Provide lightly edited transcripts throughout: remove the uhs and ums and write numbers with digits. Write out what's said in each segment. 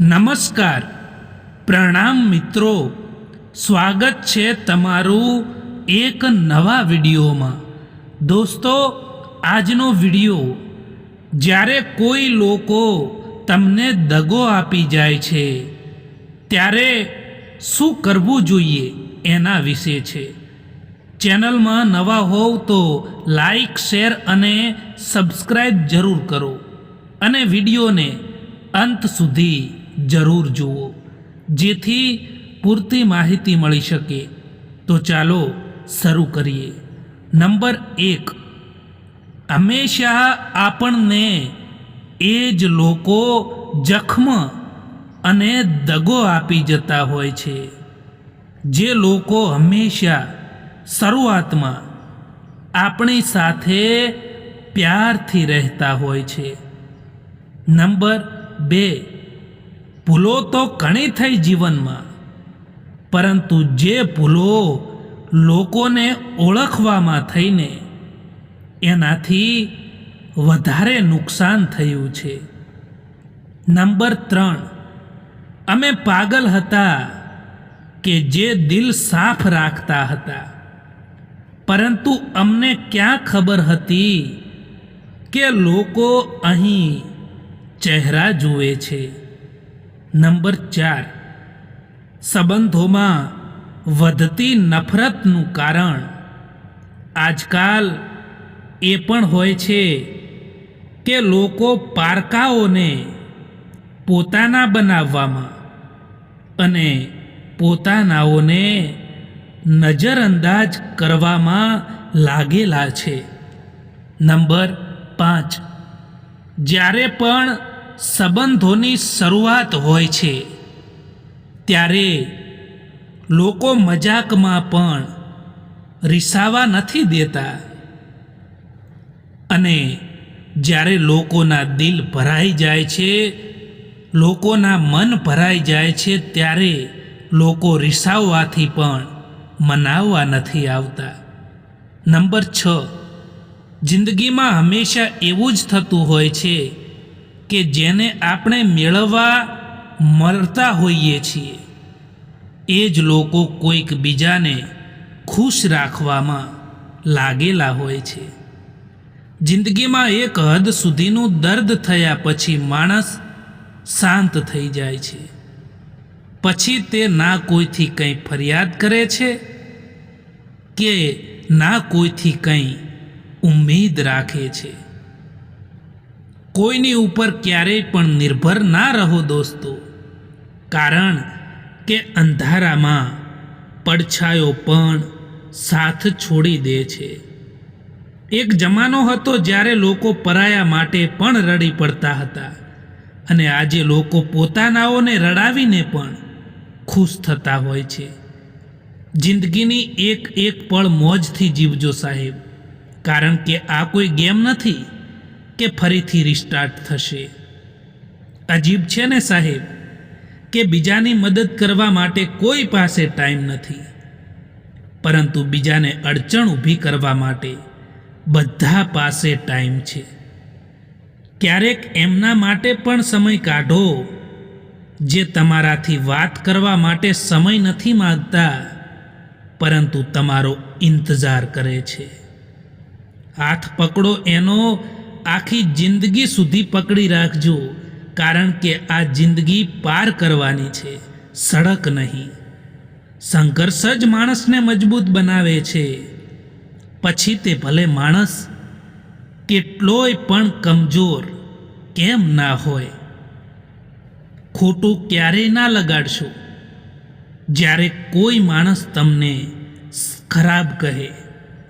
નમસ્કાર, પ્રણામ મિત્રો. સ્વાગત છે તમારું એક નવા વિડીયોમાં. દોસ્તો, આજનો વિડીયો જ્યારે કોઈ લોકો તમને દગો આપી જાય છે ત્યારે શું કરવું જોઈએ એના વિશે છે. ચેનલમાં નવા હોવ તો લાઈક, શેર અને સબસ્ક્રાઈબ જરૂર કરો અને વિડીયોને અંત સુધી જરૂર જુઓ, જેથી પૂરતી માહિતી મળી શકે. તો ચાલો શરૂ કરીએ. નંબર 1, હંમેશા આપણને એ જ લોકો જખમ અને દગો આપી જતા હોય છે, જે લોકો હંમેશા શરૂઆતમાં આપણી સાથે પ્યારથી રહેતા હોય છે. નંબર 2, ભૂલો તો ઘણી થઈ જીવનમાં, પરંતુ જે ભૂલો લોકોને ઓળખવામાં થઈને એનાથી વધારે નુકસાન થયું છે. નંબર 3, અમે પાગલ હતા કે જે દિલ સાફ રાખતા હતા, પરંતુ અમને ક્યાં ખબર હતી કે લોકો અહીં ચહેરા જુએ છે. નંબર 4, સંબંધોમાં વધતી નફરતનું કારણ આજકાલ એ પણ હોય છે કે લોકો પારકાઓને પોતાના બનાવવામાં અને પોતાનાઓને નજરઅંદાજ કરવામાં લાગેલા છે. નંબર 5, જ્યારે પણ સંબંધોની શરૂઆત હોય છે ત્યારે લોકો મજાકમાં પણ રિસાવા નથી દેતા, અને જ્યારે લોકોના દિલ ભરાઈ જાય છે, લોકોના મન ભરાઈ જાય છે, ત્યારે લોકો રિસાવવાથી પણ મનાવવા નથી આવતા. નંબર 6, જિંદગીમાં હંમેશા એવું જ થતું હોય છે કે જેને આપણે મેળવવા મળતા હોઈએ છીએ એ જ લોકો કોઈક બીજાને ખુશ રાખવામાં લાગેલા હોય છે. જિંદગીમાં એક હદ સુધીનું દર્દ થયા પછી માણસ શાંત થઈ જાય છે. પછી તે ના કોઈથી કંઈ ફરિયાદ કરે છે કે ના કોઈથી કંઈ ઉમ્મીદ રાખે છે. કોઈની ઉપર ક્યારેય પણ નિર્ભર ના રહો દોસ્તો, કારણ કે અંધારામાં પડછાયો પણ સાથ છોડી દે છે. એક જમાનો હતો જ્યારે લોકો પરાયા માટે પણ રડી પડતા હતા, અને આજે લોકો પોતાનાઓને રડાવીને પણ ખુશ થતા હોય છે. જિંદગીની એક એક પળ મોજથી જીવજો સાહેબ, કારણ કે આ કોઈ ગેમ નથી કે ફરીથી રિસ્ટાર્ટ થશે. અજીબ છે ને સાહેબ કે બીજાની મદદ કરવા માટે કોઈ પાસે ટાઈમ નથી, પરંતુ બીજાને અડચણ ઊભી કરવા માટે બધા પાસે ટાઈમ છે. ક્યારેક એમના માટે પણ સમય કાઢો જે તમારાથી વાત કરવા માટે સમય નથી માંગતા, પરંતુ તમારો ઇંતજાર કરે છે. હાથ પકડો એનો આખી જિંદગી સુધી પકડી રાખજો, કારણ કે આ જિંદગી પાર કરવાની છે, સડક નહીં. સંઘર્ષ જ માણસને મજબૂત બનાવે છે. પછી તે ભલે માણસ કેટલોય પણ કમજોર કેમ ના હોય. ખોટું ક્યારેય ના લગાડશો જ્યારે કોઈ માણસ તમને ખરાબ કહે,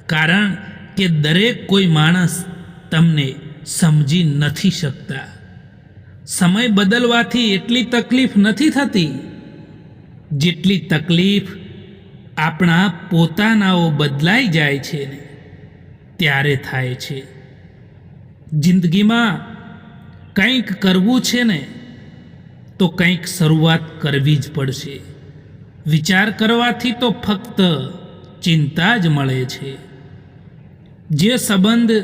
કારણ કે દરેક કોઈ માણસ તમને સમજી નથી શકતા. સમય બદલવાથી એટલી તકલીફ નથી થતી જેટલી તકલીફ આપણા પોતાનાઓ બદલાઈ જાય છે ને ત્યારે થાય છે. જિંદગીમાં કંઈક કરવું છે ને તો કંઈક શરૂઆત કરવી જ પડશે. વિચાર કરવાથી તો ફક્ત ચિંતા જ મળે છે. જે સંબંધ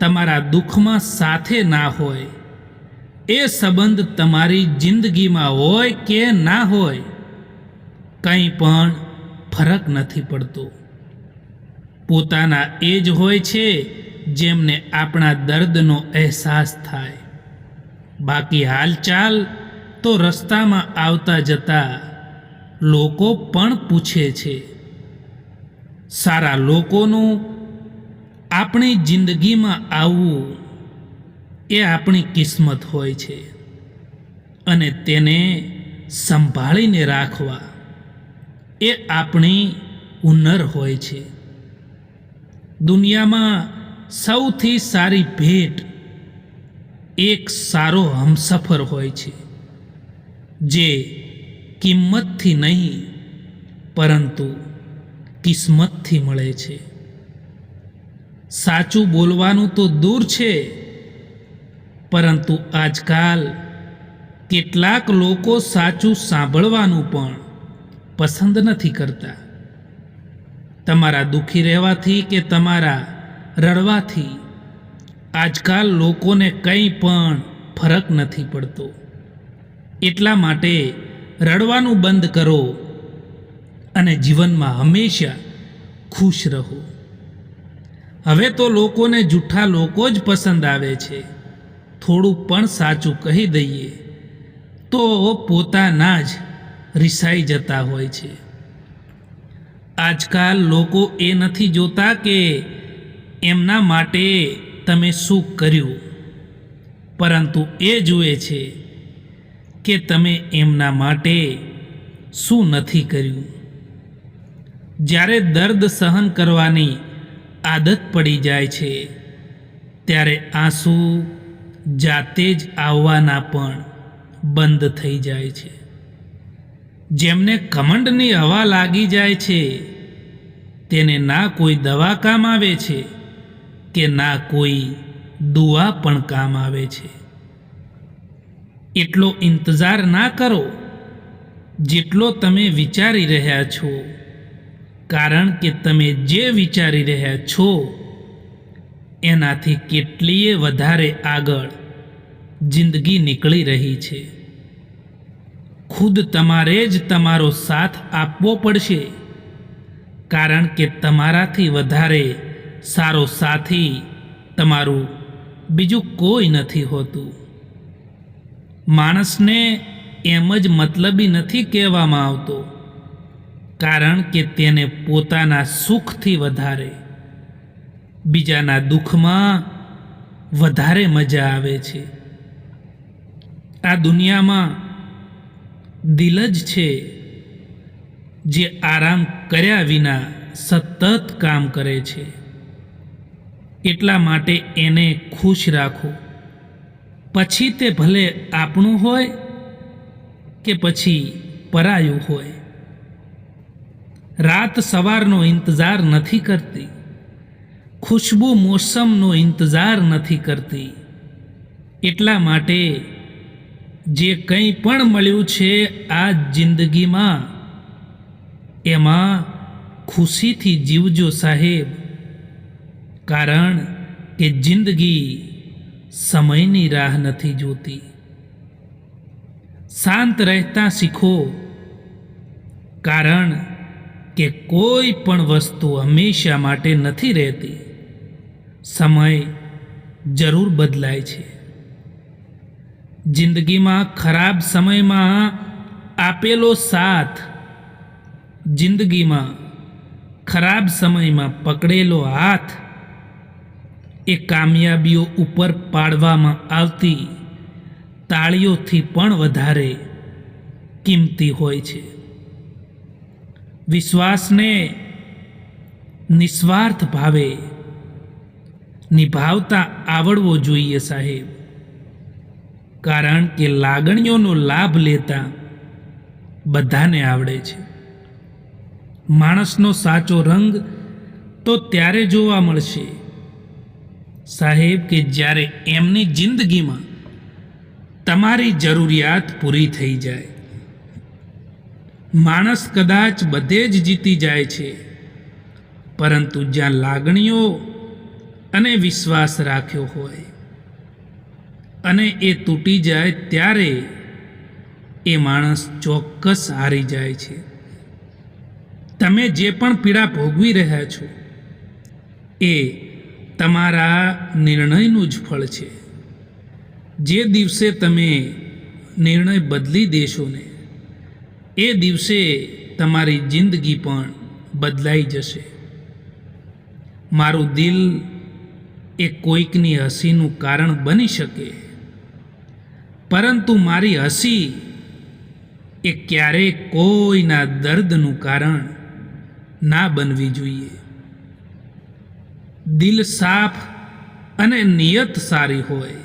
તમારા દુઃખમાં સાથે ના હોય એ સંબંધ તમારી જિંદગીમાં હોય કે ના હોય, કંઈ પણ ફરક નથી પડતો. પોતાના એ જ હોય છે જેમને આપણા દર્દનો અહેસાસ થાય. બાકી હાલચાલ તો રસ્તામાં આવતા જતા લોકો પણ પૂછે છે. સારા લોકોનું આપણી જિંદગીમાં આવવું એ આપણી કિસ્મત હોય છે અને તેને સંભાળીને રાખવા એ આપણી હુનર હોય છે. દુનિયામાં સૌથી સારી ભેટ એક સારો હમસફર હોય છે, જે કિંમતથી નહીં પરંતુ કિસ્મતથી મળે છે. સાચું બોલવાનું તો દૂર છે, પરંતુ આજકાલ કેટલાક લોકો સાચું સાંભળવાનું પણ પસંદ નથી કરતા. તમારા દુઃખી રહેવાથી કે તમારા રડવાથી આજકાલ લોકોને કંઈ પણ ફરક નથી પડતો. એટલા માટે રડવાનું બંધ કરો અને જીવનમાં હંમેશા ખુશ રહો. હવે તો લોકોને જૂઠા લોકો જ પસંદ આવે છે. થોડું પણ સાચું કહી દઈએ તો પોતાના જ રિસાઈ જતા હોય છે. આજકાલ લોકો એ નથી જોતા કે એમના માટે તમે શું કર્યું, પરંતુ એ જુએ છે કે તમે એમના માટે શું નથી કર્યું. જ્યારે દર્દ સહન કરવાની આદત પડી જાય છે, ત્યારે આંસુ જાતે જ આવવાના પણ બંધ થઈ જાય છે. જેમને કમંડની હવા લાગી જાય છે, તેને ના કોઈ દવા કામ આવે છે કે ના કોઈ દુઆ પણ કામ આવે છે. એટલો ઇંતજાર ના કરો જેટલો તમે વિચારી રહ્યા છો, કારણ કે તમે જે વિચારી રહ્યા છો એનાથી કેટલીય વધારે આગળ જિંદગી નીકળી રહી છે. ખુદ તમારે જ તમારો સાથ આપવો પડશે, કારણ કે તમારાથી વધારે સારો સાથી તમારું બીજું કોઈ નથી હોતું. માણસને એમ જ મતલબી નથી કહેવામાં આવતો, કારણ કે તેને પોતાના સુખથી વધારે બીજાના દુઃખમાં વધારે મજા આવે છે. આ દુનિયામાં દિલ જ છે જે આરામ કર્યા વિના સતત કામ કરે છે. એટલા માટે એને ખુશ રાખો, પછી તે ભલે આપણું હોય કે પછી પરાયું હોય. રાત સવારનો ઇંતજાર નથી કરતી, ખુશ્બુ મોસમનો ઇંતજાર નથી કરતી. એટલા માટે જે કંઈ પણ મળ્યું છે આ જિંદગીમાં, એમાં ખુશીથી જીવજો સાહેબ, કારણ કે જિંદગી સમયની રાહ નથી જોતી. શાંત રહેતા શીખો, કારણ કે કોઈ પણ વસ્તુ હંમેશા માટે નથી રહેતી. સમય જરૂર બદલાય છે. જિંદગીમાં ખરાબ સમયમાં આપેલો સાથ, જિંદગીમાં ખરાબ સમયમાં પકડેલો હાથ એ કામયાબીઓ ઉપર પાડવામાં આવતી તાળીઓથી પણ વધારે કિંમતી હોય છે. વિશ્વાસને નિસ્વાર્થ ભાવે નિભાવતા આવડવો જોઈએ સાહેબ, કારણ કે લાગણીઓનો લાભ લેતા બધાને આવડે છે. માણસનો સાચો રંગ તો ત્યારે જોવા મળશે સાહેબ કે જ્યારે એમની જિંદગીમાં તમારી જરૂરિયાત પૂરી થઈ જાય. માણસ કદાચ બધે જ જીતી જાય છે, પરંતુ જ્યાં લાગણીઓ અને વિશ્વાસ રાખ્યો હોય અને એ તૂટી જાય ત્યારે એ માણસ ચોક્કસ હારી જાય છે. તમે જે પણ પીડા ભોગવી રહ્યા છો એ તમારા નિર્ણયનું જ ફળ છે. જે દિવસે તમે નિર્ણય બદલી દેશો ને એ દિવસે તમારી જિંદગી પણ બદલાઈ જશે. મારું દિલ એ કોઈકની હસીનું કારણ બની શકે, પરંતુ મારી હસી એ ક્યારેય કોઈના દર્દનું કારણ ના બનવી જોઈએ. દિલ સાફ અને નિયત સારી હોય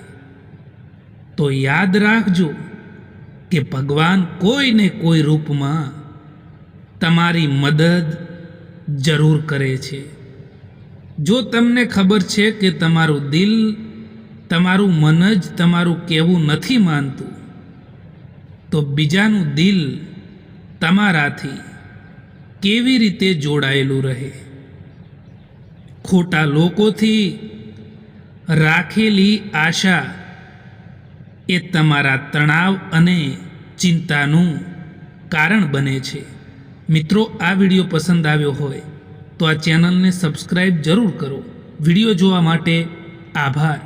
તો યાદ રાખજો કે ભગવાન કોઈને કોઈ રૂપમાં તમારી મદદ જરૂર કરે છે. જો તમને ખબર છે કે તમારું દિલ, તમારું મન જ તમારું કહેવું નથી માનતું, તો બીજાનું દિલ તમારાથી કેવી રીતે જોડાયેલું રહે? ખોટા લોકોથી રાખેલી આશા એ તમારા તણાવ અને ચિંતાનું કારણ બને છે. મિત્રો, આ વિડીયો પસંદ આવ્યો હોય તો આ ચેનલને સબસ્ક્રાઈબ જરૂર કરો. વિડીયો જોવા માટે આભાર.